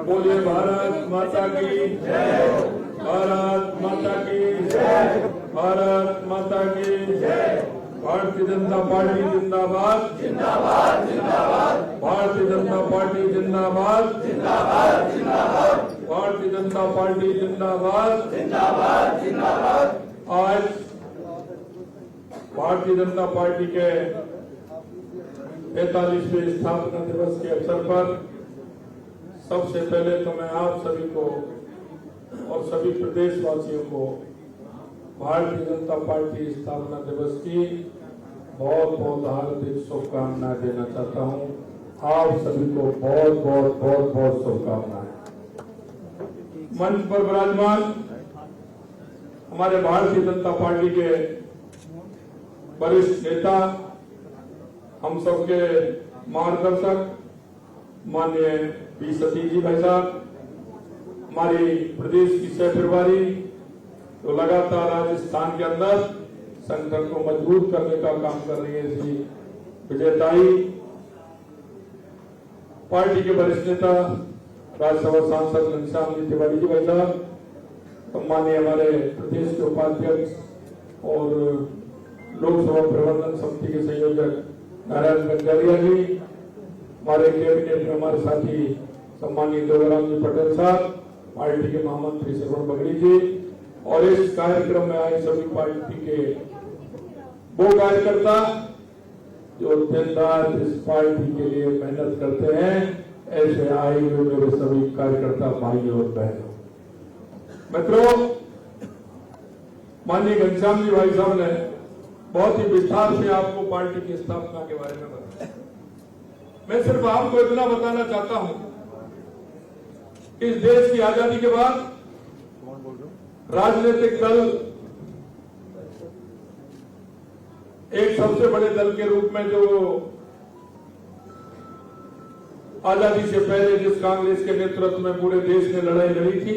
बोलिए भारत माता की जय, भारत माता की जय, भारत माता की जय। भारतीय जनता पार्टी जिंदाबाद, जिंदाबाद, जिंदाबाद। भारतीय जनता पार्टी जिंदाबाद, जिंदाबाद, जिंदाबाद। भारतीय जनता पार्टी जिंदाबाद, जिंदाबाद, जिंदाबाद। आज भारतीय जनता पार्टी के 45वें स्थापना दिवस के अवसर पर सबसे पहले तो मैं आप सभी को और सभी प्रदेशवासियों को भारतीय जनता पार्टी स्थापना दिवस की बहुत बहुत हार्दिक शुभकामनाएं देना चाहता हूं। आप सभी को बहुत बहुत बहुत बहुत शुभकामनाएं। मंच पर विराजमान हमारे भारतीय जनता पार्टी के वरिष्ठ नेता, हम सबके मार्गदर्शक माननीय पी सतीश जी भाई साहब, हमारी प्रदेश की सह प्रभारी तो लगातार राजस्थान के अंदर संगठन को मजबूत करने का काम कर रही है श्री विजयताई, पार्टी के वरिष्ठ नेता राज्यसभा सांसद घनश्याम जी तिवारी जी भाई साहब, माननीय हमारे प्रदेश के उपाध्यक्ष और लोकसभा प्रबंधन समिति के संयोजक नारायण गंजारिया जी, हमारे कैबिनेट में हमारे साथी सम्मानित जोगाराम जी पटेल साहब, पार्टी के महामंत्री श्रवण बगड़ी जी और इस कार्यक्रम में आए सभी पार्टी के वो कार्यकर्ता जो दिन रात इस पार्टी के लिए मेहनत करते हैं, ऐसे आए हुए मेरे सभी कार्यकर्ता भाई और बहनों। मित्रों, माननीय घनश्याम जी भाई साहब ने बहुत ही विस्तार से आपको पार्टी की स्थापना के बारे में बताया। मैं सिर्फ आपको इतना बताना चाहता हूं कि इस देश की आजादी के बाद राजनीतिक दल एक सबसे बड़े दल के रूप में जो आजादी से पहले जिस कांग्रेस के नेतृत्व में पूरे देश ने लड़ाई लड़ी थी,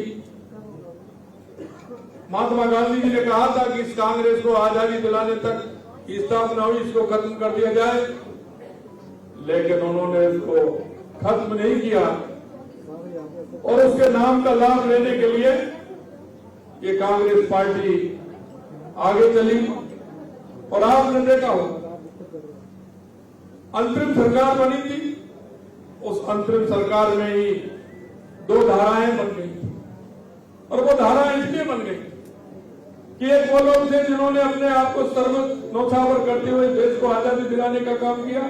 महात्मा गांधी जी ने कहा था कि इस कांग्रेस को आजादी दिलाने तक स्थापना हुई, इसको खत्म कर दिया जाए, लेकिन उन्होंने इसको खत्म नहीं किया और उसके नाम का लाभ लेने के लिए ये कांग्रेस पार्टी आगे चली। और आपने देखा हो अंतरिम सरकार बनी थी, उस अंतरिम सरकार में ही 2 धाराएं बन गई थी और वो धाराएं इसलिए बन गई कि एक वो लोग थे जिन्होंने अपने आप को सर्वोच्च नौछावर करते हुए देश को आजादी दिलाने का काम किया,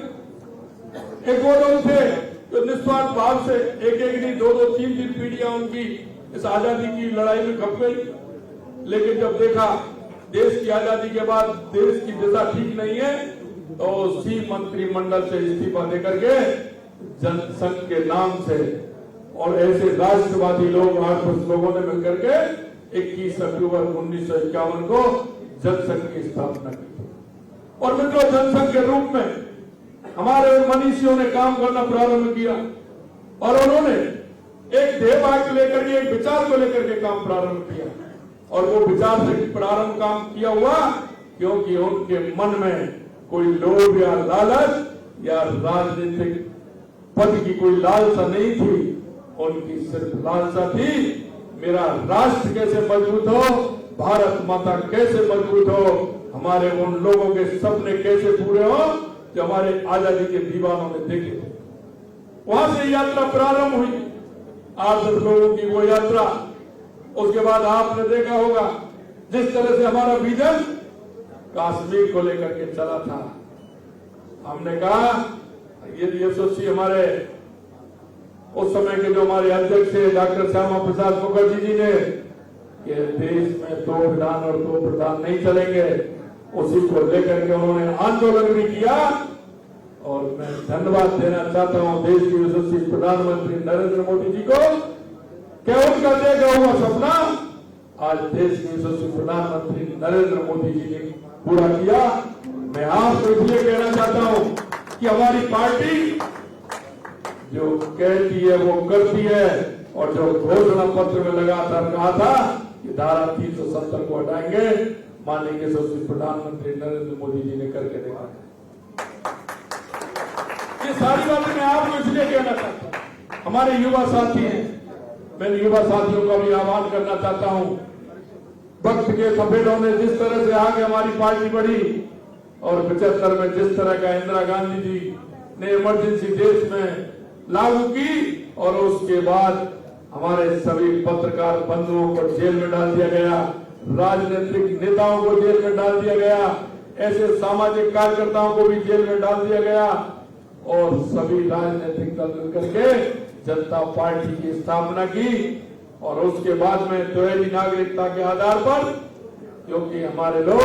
एक वो लोग थे जो निस्वार्थ भाव से एक नहीं 2-2 3-3 पीढ़ियां उनकी इस आजादी की लड़ाई में खप गई। लेकिन जब देखा देश की आजादी के बाद देश की दिशा ठीक नहीं है तो उसी मंत्रिमंडल से इस्तीफा देकर के जनसंघ के नाम से और ऐसे राष्ट्रवादी लोग 8-10 लोगों ने मिलकर के 21 अक्टूबर 1951 को जनसंघ की स्थापना की। और मित्रों, जनसंघ के रूप में हमारे मनीषियों ने काम करना प्रारंभ किया और उन्होंने एक ध्येय वाक्य लेकर के, एक विचार को लेकर के काम प्रारंभ किया और वो विचार से प्रारंभ काम किया हुआ क्योंकि उनके मन में कोई लोभ या लालच या राजनीतिक पद की कोई लालसा नहीं थी, उनकी सिर्फ लालसा थी मेरा राष्ट्र कैसे मजबूत हो, भारत माता कैसे मजबूत हो, हमारे उन लोगों के सपने कैसे पूरे हो जो हमारे आजादी के दीवानों ने देखे थे। वहां से यात्रा प्रारंभ हुई, 8-10 लोगों की वो यात्रा। उसके बाद आपने देखा होगा जिस तरह से हमारा विजन कश्मीर को लेकर के चला था, हमने कहा ये यशस्वी हमारे उस समय के जो हमारे अध्यक्ष थे डॉक्टर श्यामा प्रसाद मुखर्जी जी ने कि देश में 2 विधान और 2 प्रधान नहीं चलेंगे, उसी को लेकर के उन्होंने आंदोलन भी किया। और मैं धन्यवाद देना चाहता हूं देश के यशस्वी प्रधानमंत्री नरेंद्र मोदी जी को, क्या उनका देखा हुआ सपना आज देश के यशस्वी प्रधानमंत्री नरेंद्र मोदी जी ने पूरा किया। मैं आपको इसलिए कहना चाहता हूं कि हमारी पार्टी जो कहती है वो करती है और जो घोषणा पत्र में लगातार कहा था कि धारा 370 को हटाएंगे, माननीय यशस्वी प्रधानमंत्री नरेंद्र मोदी जी ने करके देखा। ये सारी बातें मैं आपको इसलिए कहना चाहता हूं, हमारे युवा साथी हैं, मैं युवा साथियों का भी आह्वान करना चाहता हूं। वक्त के सफेदों ने जिस तरह से आगे हमारी पार्टी बढ़ी और 75 में जिस तरह का इंदिरा गांधी जी ने इमरजेंसी देश में लागू की और उसके बाद हमारे सभी पत्रकार बंधुओं को जेल में डाल दिया गया, राजनीतिक नेताओं को जेल में डाल दिया गया, ऐसे सामाजिक कार्यकर्ताओं को भी जेल में डाल दिया गया और सभी राजनीतिक दल मिलकर के जनता पार्टी की स्थापना की। और उसके बाद में दोहरी नागरिकता के आधार पर, क्योंकि हमारे लोग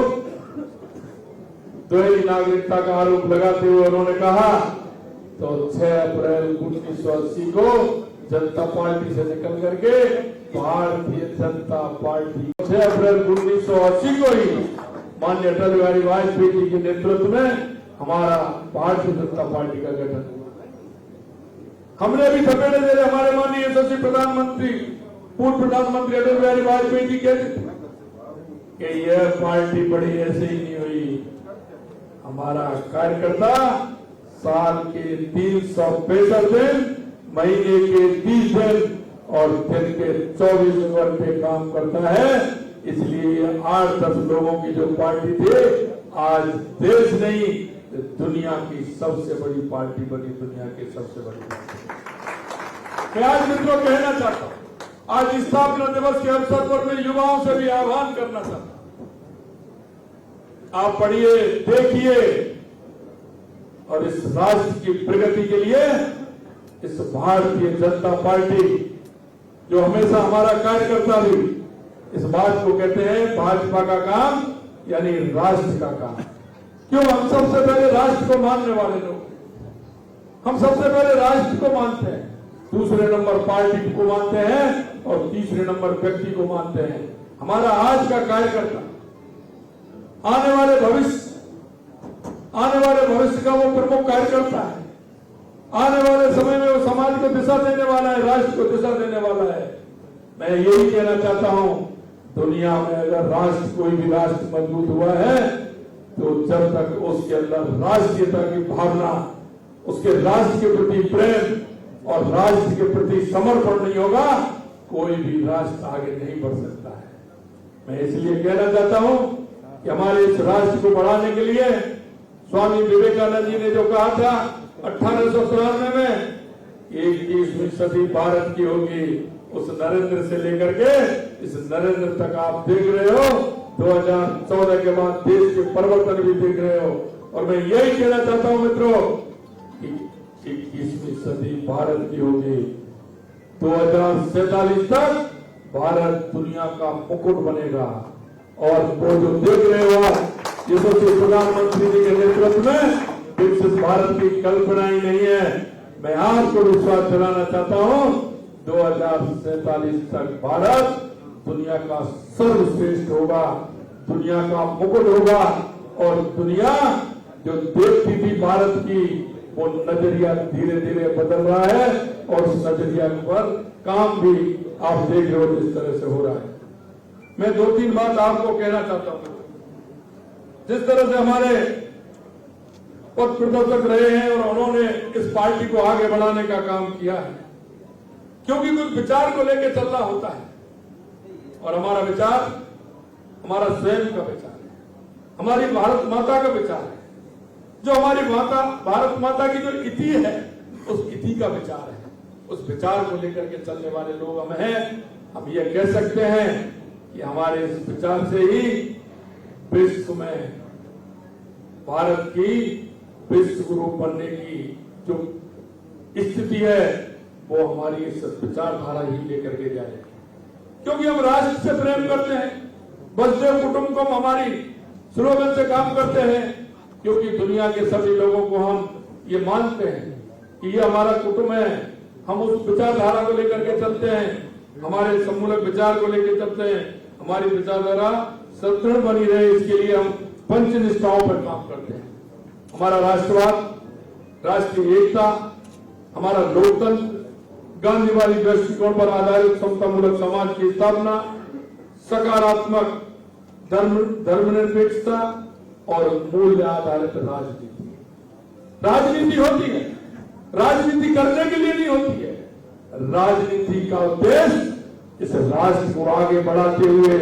दोहरी नागरिकता का आरोप लगाते हुए उन्होंने कहा, तो 6 अप्रैल 1980 को जनता पार्टी से निकल करके भारतीय जनता पार्टी 6 अप्रैल 1980 को ही माननीय अटल बिहारी वाजपेयी जी के नेतृत्व में हमारा भारतीय जनता पार्टी का गठन हुआ। हमने भी सपेटे दे हमारे माननीय यशस्वी प्रधानमंत्री पूर्व प्रधानमंत्री अटल बिहारी वाजपेयी जी कहते थे कि यह पार्टी बड़ी ऐसे ही नहीं हुई। हमारा कार्यकर्ता साल के 365 दिन, महीने के 30 दिन और दिन के 24 घंटे काम करता है। इसलिए 8-10 लोगों की जो पार्टी थी, आज देश नहीं दुनिया की सबसे बड़ी पार्टी बनी, दुनिया की सबसे बड़ी पार्टी। मैं आज मित्रों कहना चाहता हूं, आज स्थापना दिवस के अवसर पर मैं युवाओं से भी आह्वान करना चाहता हूं, आप पढ़िए, देखिए और इस राष्ट्र की प्रगति के लिए इस भारतीय जनता पार्टी जो हमेशा हमारा कार्यकर्ता भी इस बात को कहते हैं भाजपा का काम यानी राष्ट्र का काम। क्यों? हम सबसे पहले राष्ट्र को मानने वाले लोग, हम सबसे पहले राष्ट्र को मानते हैं, दूसरे नंबर पार्टी को मानते हैं और तीसरे नंबर व्यक्ति को मानते हैं। हमारा आज का कार्यकर्ता आने वाले भविष्य का वो प्रमुख कार्यकर्ता है। आने वाले समय में वो समाज को दिशा देने वाला है, राष्ट्र को दिशा देने वाला है। मैं यही कहना चाहता हूं, दुनिया में अगर राष्ट्र कोई भी राष्ट्र मजबूत हुआ है तो जब तक उसके अंदर राष्ट्रीयता की भावना, उसके राष्ट्र के प्रति प्रेम और राष्ट्र के प्रति समर्पण नहीं होगा, कोई भी राष्ट्र आगे नहीं बढ़ सकता है। मैं इसलिए कहना चाहता हूं कि हमारे इस राष्ट्र को बढ़ाने के लिए स्वामी विवेकानंद जी ने जो कहा था 1893 में, 21वीं सदी भारत की होगी, उस नरेंद्र से लेकर के इस नरेंद्र तक आप देख रहे हो, 2014 के बाद देश के परिवर्तन भी देख रहे हो। और मैं यही कहना चाहता हूं मित्रों कि 21वीं सदी भारत की होगी, 2047 तक भारत दुनिया का मुकुट बनेगा। और वो जो देख रहे हो यशस्वी प्रधानमंत्री जी के नेतृत्व में विकसित भारत की कल्पना ही नहीं है। मैं आपको विश्वास दिलाना चाहता हूं, 2047 तक भारत दुनिया का सर्वश्रेष्ठ होगा, दुनिया का मुकुट होगा और दुनिया जो देखती थी भारत की वो नजरिया धीरे धीरे बदल रहा है और उस नजरिया पर काम भी आप देख रहे हो जिस तरह से हो रहा है। मैं 2-3 बात आपको कहना चाहता हूं। जिस तरह से हमारे पथ प्रदर्शक रहे हैं और उन्होंने इस पार्टी को आगे बढ़ाने का काम किया है, क्योंकि कुछ विचार को लेकर चलना होता है और हमारा विचार हमारा स्वयं का विचार है, हमारी भारत माता का विचार है। जो हमारी माता भारत माता की जो इति है उस इति का विचार है, उस विचार को लेकर के चलने वाले लोग हम हैं। हम ये कह सकते हैं कि हमारे इस विचार से ही विश्व में भारत की विश्व गुरु बनने की जो स्थिति है वो हमारी इस विचारधारा ही लेकर के जाए। क्योंकि हम राष्ट्र से प्रेम करते हैं, वसुधैव कुटुंबकम हमारी स्लोगन से काम करते हैं, क्योंकि दुनिया के सभी लोगों को हम ये मानते हैं कि ये हमारा कुटुंब है। हम उस विचारधारा को लेकर के चलते हैं, हमारे सम्मूलक विचार को लेकर चलते हैं। हमारी विचारधारा सदृढ़ बनी रहे इसके लिए हम पंचनिष्ठाओं पर काम करते हैं। हमारा राष्ट्रवाद, राष्ट्रीय एकता, हमारा लोकतंत्र, गांधीवादी दृष्टिकोण पर आधारित समतामूलक समाज की स्थापना, सकारात्मक धर्मनिरपेक्षता और मूल्य आधारित राजनीति। राजनीति होती है, राजनीति करने के लिए नहीं होती है, राजनीति का उद्देश्य इस राष्ट्र को आगे बढ़ाते हुए,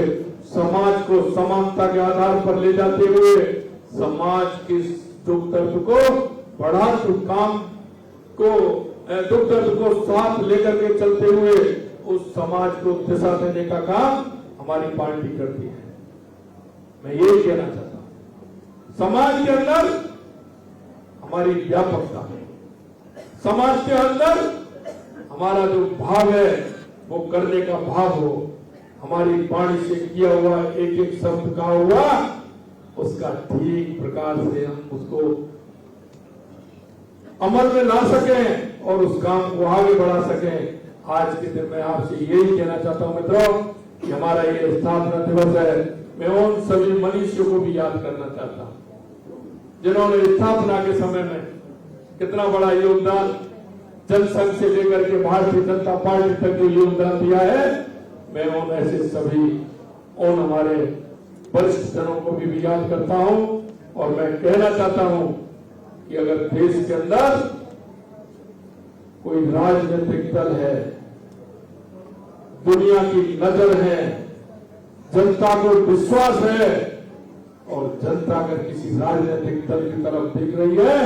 समाज को समानता के आधार पर ले जाते हुए, समाज के दुख दर्द को बढ़ा काम को दुख दर्द को साथ लेकर के चलते हुए उस समाज को दिशा देने का काम हमारी पार्टी करती है। मैं ये कहना चाहता हूं, समाज के अंदर हमारी व्यापकता है, समाज के अंदर हमारा जो भाव है वो करने का भाव हो, हमारी वाणी से किया हुआ एक एक शब्द कहा हुआ उसका ठीक प्रकार से हम उसको अमल में ला सकें और उस काम को आगे बढ़ा सकें। आज के दिन मैं आपसे यही कहना चाहता हूं मित्रों कि हमारा ये स्थापना दिवस है। मैं उन सभी मनीषियों को भी याद करना चाहता हूं जिन्होंने स्थापना के समय में कितना बड़ा योगदान जनसंघ से लेकर के भारतीय जनता पार्टी तक जो योगदान दिया है। मैं उन ऐसे सभी उन हमारे वरिष्ठ जनों को भी याद करता हूं और मैं कहना चाहता हूं कि अगर देश के अंदर कोई राजनीतिक दल है, दुनिया की नजर है, जनता को विश्वास है और जनता अगर किसी राजनीतिक दल की तरफ देख रही है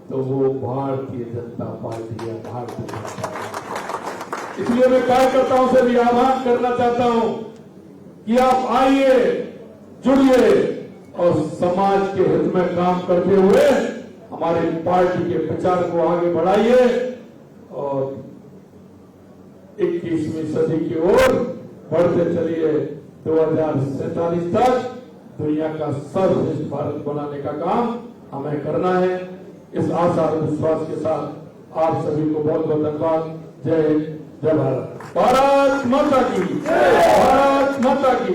तो वो भारतीय जनता पार्टी है, भारतीय जनता पार्टी। इसलिए मैं कार्यकर्ताओं से भी आह्वान करना चाहता हूं कि आप आइए, जुड़िए और समाज के हित में काम करते हुए हमारी पार्टी के प्रचार को आगे बढ़ाइए और 21वीं सदी की ओर बढ़ते चलिए। 2047 तक दुनिया का सर्वश्रेष्ठ भारत बनाने का काम हमें करना है। इस आशा और विश्वास के साथ आप सभी को बहुत बहुत धन्यवाद। जय हिंद, जय भारत। भारत माता की, भारत माता की।